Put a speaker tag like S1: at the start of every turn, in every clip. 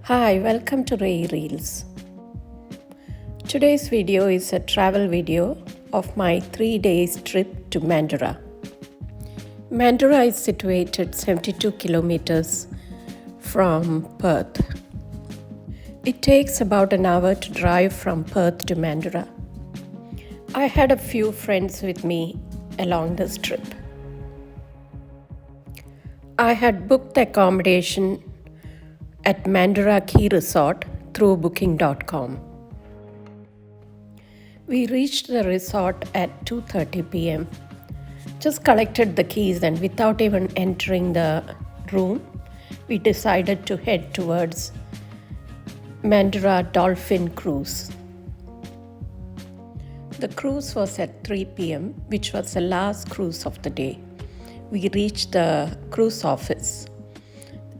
S1: Hi, welcome to Ray Reels. Today's video is a travel video of my 3 days trip to Mandurah. Mandurah is situated 72 kilometers from Perth. It takes about an hour to drive from Perth to Mandurah. I had a few friends with me along this trip. I had booked the accommodation at Mandurah Key Resort through booking.com. We reached the resort at 2:30 p.m. Just collected the keys and without even entering the room, we decided to head towards Mandurah Dolphin cruise. The cruise was at 3 p.m., which was the last cruise of the day. We reached the cruise office.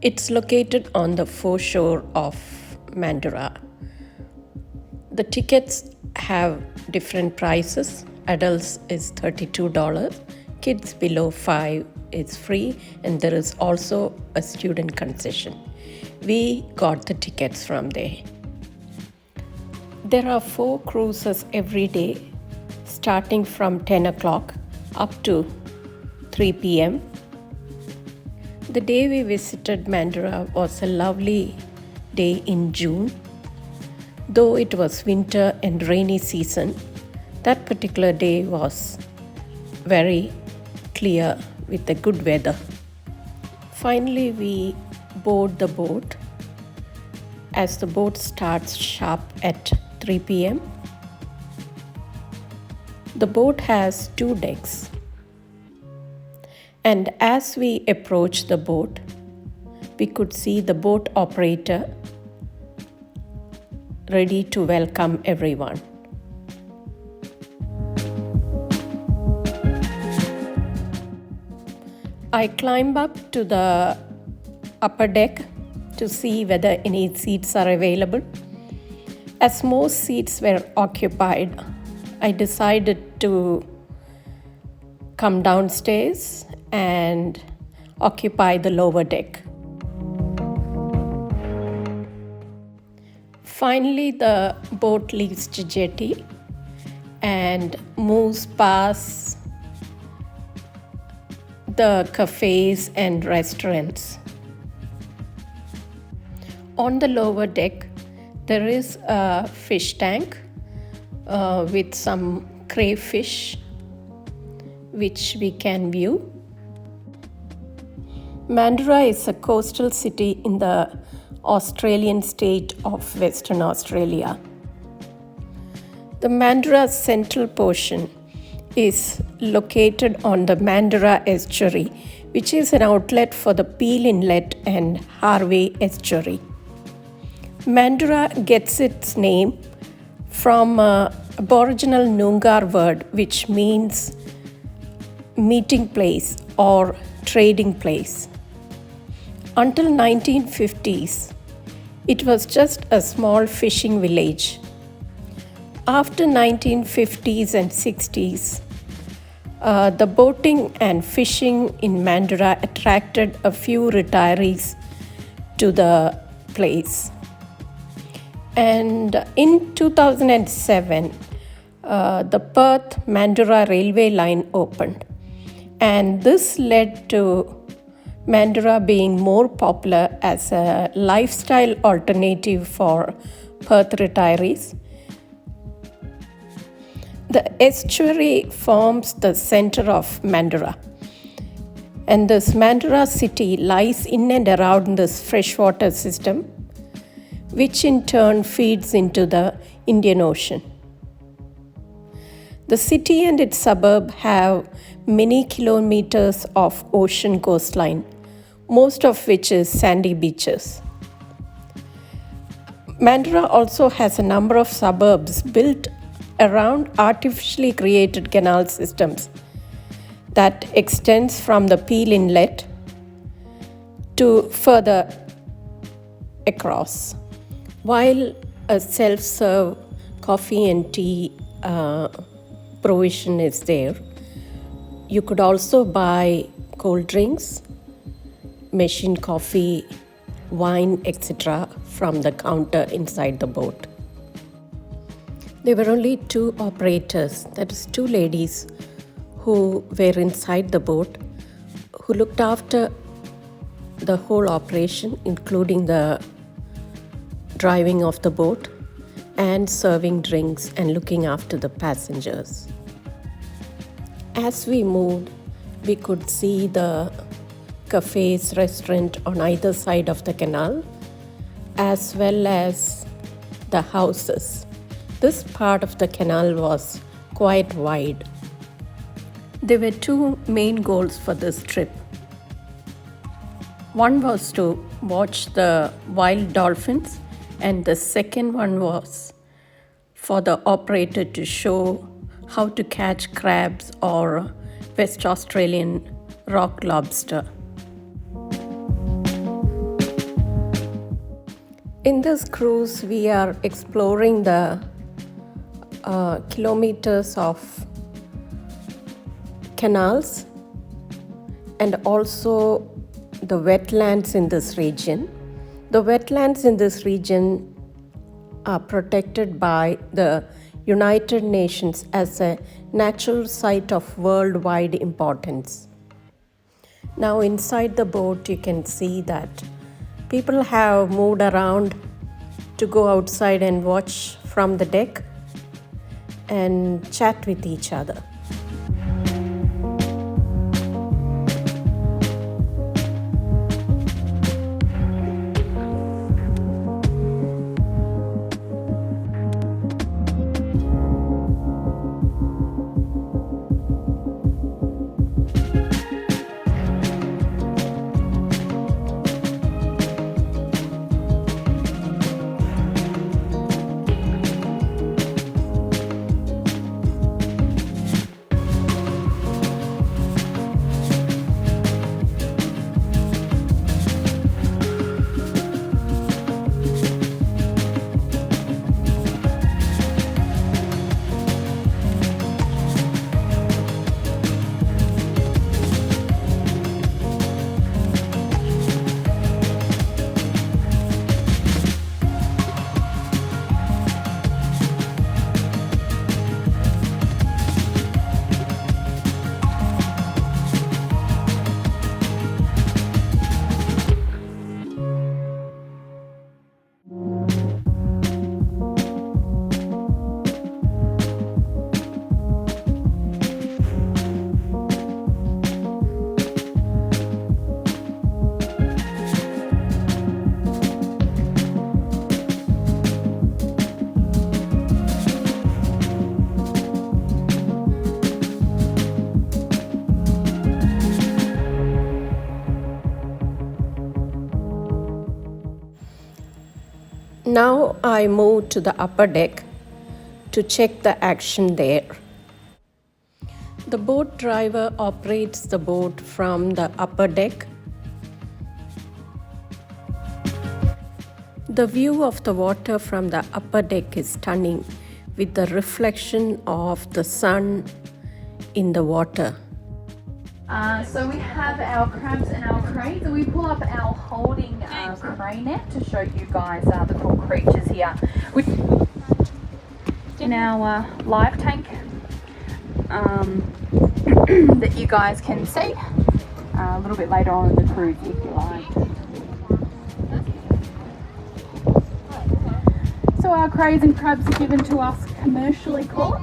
S1: It's located on the foreshore of Mandurah. The tickets have different prices. Adults is $32, kids below 5 is free, and there is also a student concession. We got the tickets from there. There are 4 cruises every day, starting from 10 o'clock up to 3 p.m. The day we visited Mandurah was a lovely day in June. Though it was winter and rainy season, that particular day was very clear with the good weather. Finally, we board the boat as the boat starts sharp at 3 p.m. The boat has 2 decks. And as we approached the boat, we could see the boat operator ready to welcome everyone. I climbed up to the upper deck to see whether any seats are available. As most seats were occupied, I decided to come downstairs and occupy the lower deck. Finally, the boat leaves the jetty and moves past the cafes and restaurants. On the lower deck, there is a fish tank with some crayfish which we can view. Mandurah is a coastal city in the Australian state of Western Australia. The Mandurah central portion is located on the Mandurah estuary, which is an outlet for the Peel Inlet and Harvey estuary. Mandurah gets its name from an Aboriginal Noongar word which means meeting place or trading place. Until 1950s, it was just a small fishing village. After 1950s and 60s, the boating and fishing in Mandurah attracted a few retirees to the place. And in 2007, the Perth-Mandurah railway line opened. And this led to Mandurah being more popular as a lifestyle alternative for Perth retirees. The estuary forms the center of Mandurah. And this Mandurah city lies in and around this freshwater system, which in turn feeds into the Indian Ocean. The city and its suburb have many kilometers of ocean coastline, most of which is sandy beaches. Mandurah also has a number of suburbs built around artificially created canal systems that extends from the Peel Inlet to further across. While a self-serve coffee and tea provision is there, you could also buy cold drinks, machine coffee, wine, etc. from the counter inside the boat. There were only two operators, that is, two ladies who were inside the boat, who looked after the whole operation, including the driving of the boat and serving drinks and looking after the passengers. As we moved, we could see the cafes, restaurant on either side of the canal, as well as the houses. This part of the canal was quite wide. There were two main goals for this trip. One was to watch the wild dolphins, and the second one was for the operator to show how to catch crabs or West Australian rock lobster. In this cruise, we are exploring the kilometers of canals and also the wetlands in this region. The wetlands in this region are protected by the United Nations as a natural site of worldwide importance. Now inside the boat you can see that people have moved around to go outside and watch from the deck and chat with each other. Now I move to the upper deck to check the action there. The boat driver operates the boat from the upper deck. The view of the water from the upper deck is stunning with the reflection of the sun in the water.
S2: So we have our crabs and our cranes, and we pull up our holding crane net to show you guys the cool creatures here. In our live tank that you guys can see a little bit later on in the cruise if you like. So our crays and crabs are given to us commercially caught.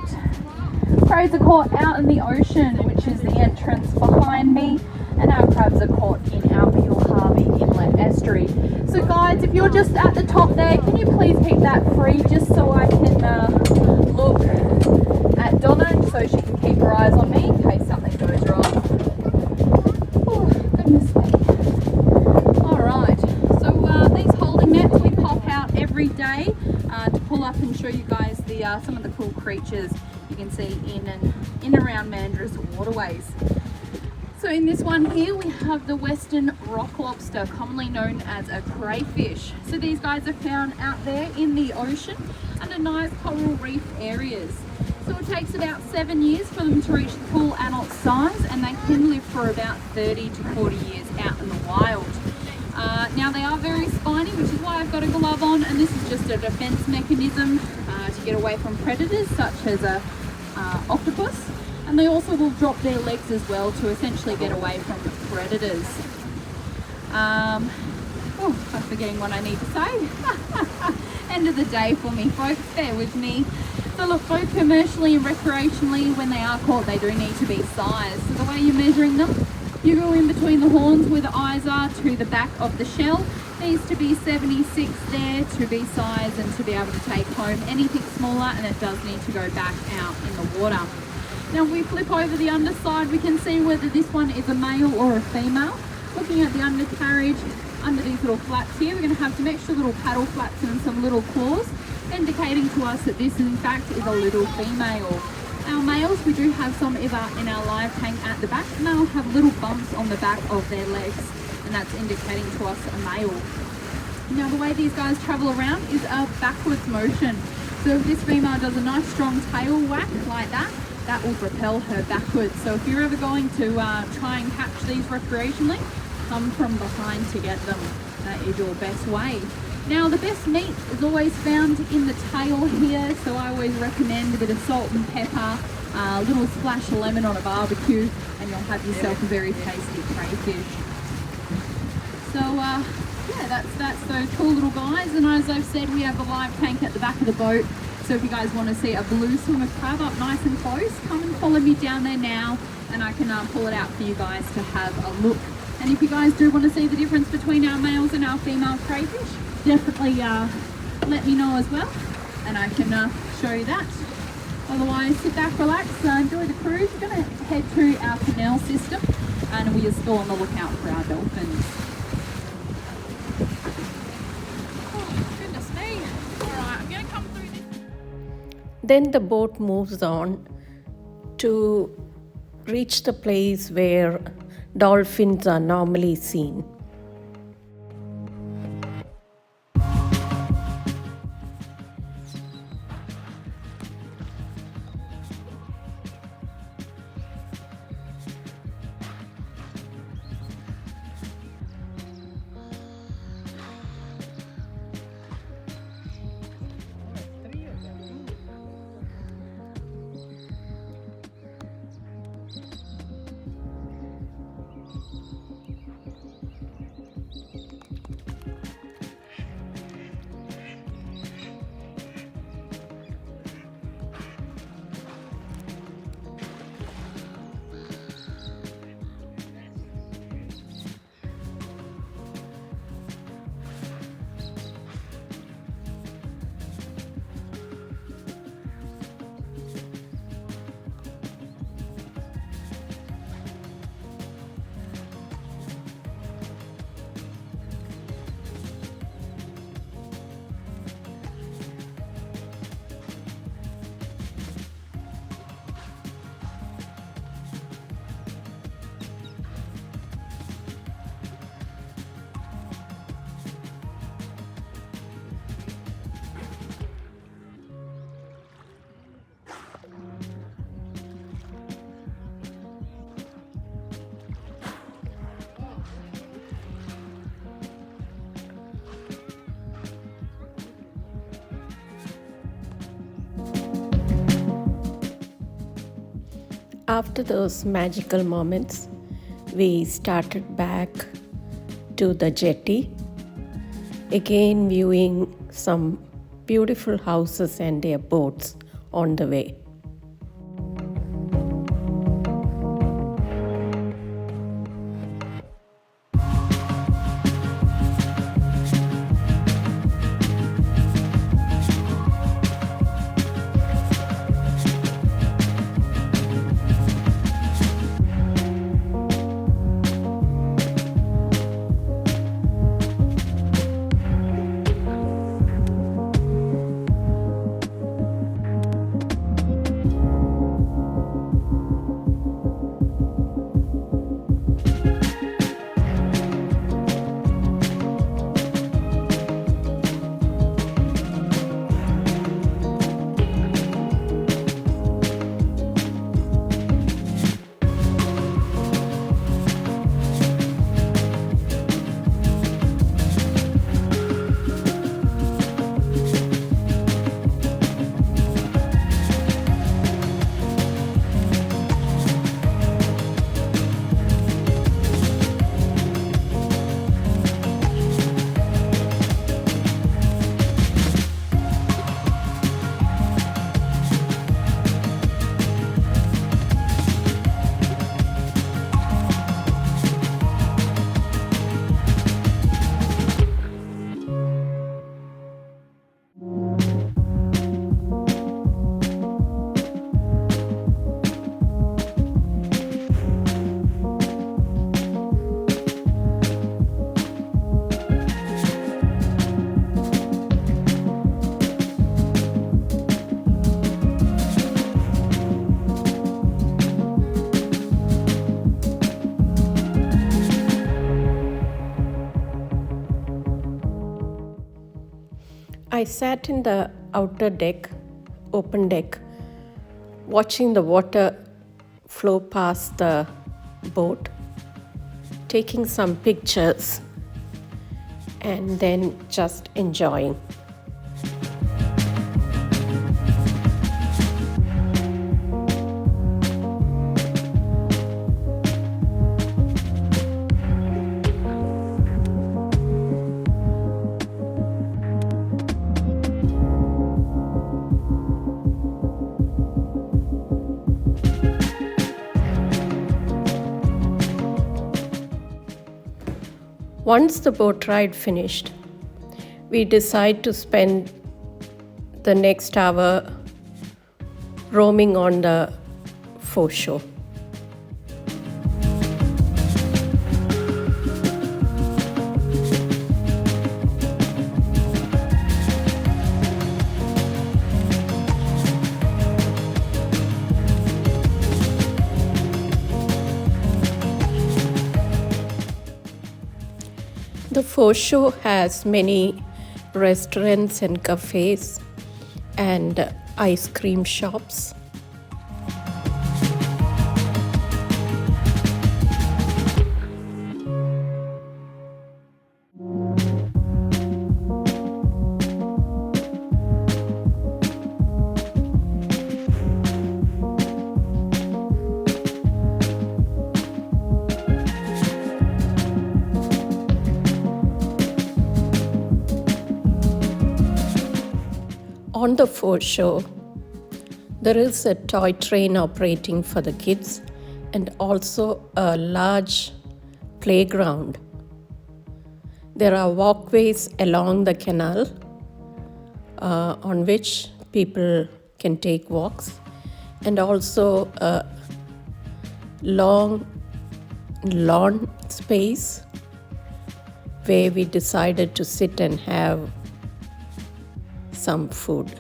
S2: Crays are caught out in the ocean, which is the entrance behind me, and our crabs are caught in our Peel Harvey Inlet Estuary. So guys, if you're just at the top there, can you please keep that free just so I can look at Donna so she can keep her eyes on me in case something goes wrong. Oh, goodness me. Alright, so these holding nets we pop out every day to pull up and show you guys the some of the cool creatures you can see in and around Mandurah's waterways. So in this one here we have the western rock lobster, commonly known as a crayfish. So these guys are found out there in the ocean under nice coral reef areas. So it takes about 7 years for them to reach the full adult size, and they can live for about 30 to 40 years out in the wild. Now they are very spiny, which is why I've got a glove on, and this is just a defense mechanism to get away from predators such as a octopus, and they also will drop their legs as well to essentially get away from predators. I'm forgetting what I need to say. End of the day for me, folks, bear with me. So look, both commercially and recreationally, when they are caught, they do need to be sized. So the way you're measuring them, you go in between the horns where the eyes are to the back of the shell. Needs to be 76 there to be sized and to be able to take home. Anything smaller and it does need to go back out in the water. Now if we flip over the underside, we can see whether this one is a male or a female. Looking at the undercarriage, under these little flaps here, we're going to have some extra little paddle flaps and some little claws, indicating to us that this in fact is a little female. Our males, we do have some in our live tank at the back, and they'll have little bumps on the back of their legs, and that's indicating to us a male. Now the way these guys travel around is a backwards motion. So if this female does a nice strong tail whack like that, that will propel her backwards. So if you're ever going to try and catch these recreationally, come from behind to get them. That is your best way. Now the best meat is always found in the tail here, so I always recommend a bit of salt and pepper, a little splash of lemon on a barbecue, and you'll have yourself a very tasty crayfish. So yeah, that's those cool little guys, and as I've said, we have a live tank at the back of the boat, so if you guys want to see a blue swimmer crab up nice and close, come and follow me down there now, and I can pull it out for you guys to have a look. And if you guys do want to see the difference between our males and our female crayfish, definitely let me know as well, and I can show you that. Otherwise, sit back, relax, enjoy the cruise. We're going to head to our canal system, and we are still on the lookout for our dolphins. Oh, goodness me. Alright, I'm going to come through this.
S1: Then the boat moves on to reach the place where dolphins are normally seen. After those magical moments, we started back to the jetty, again viewing some beautiful houses and their boats on the way. I sat in the outer deck, open deck, watching the water flow past the boat, taking some pictures, and then just enjoying. Once the boat ride finished, we decided to spend the next hour roaming on the foreshore. The foreshore has many restaurants and cafes and ice cream shops. On the foreshore, there is a toy train operating for the kids and also a large playground. There are walkways along the canal on which people can take walks, and also a long lawn space where we decided to sit and have some food.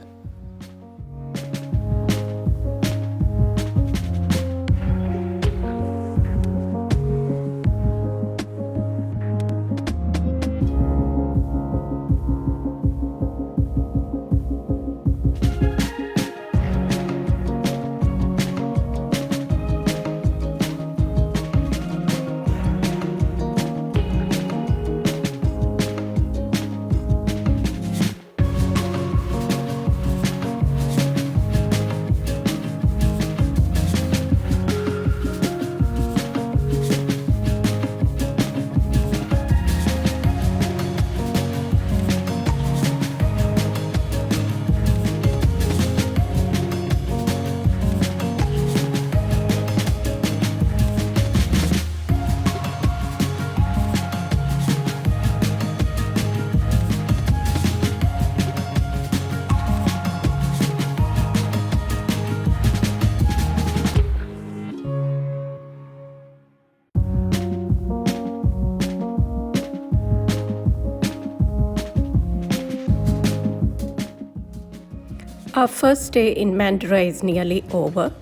S1: Our first day in Mandurah is nearly over,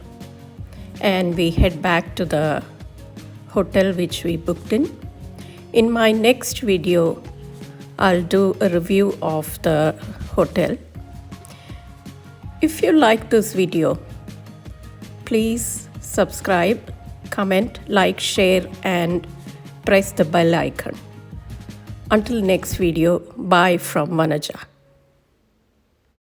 S1: and we head back to the hotel which we booked in. In my next video, I'll do a review of the hotel. If you like this video, please subscribe, comment, like, share, and press the bell icon. Until next video, bye from Manaja.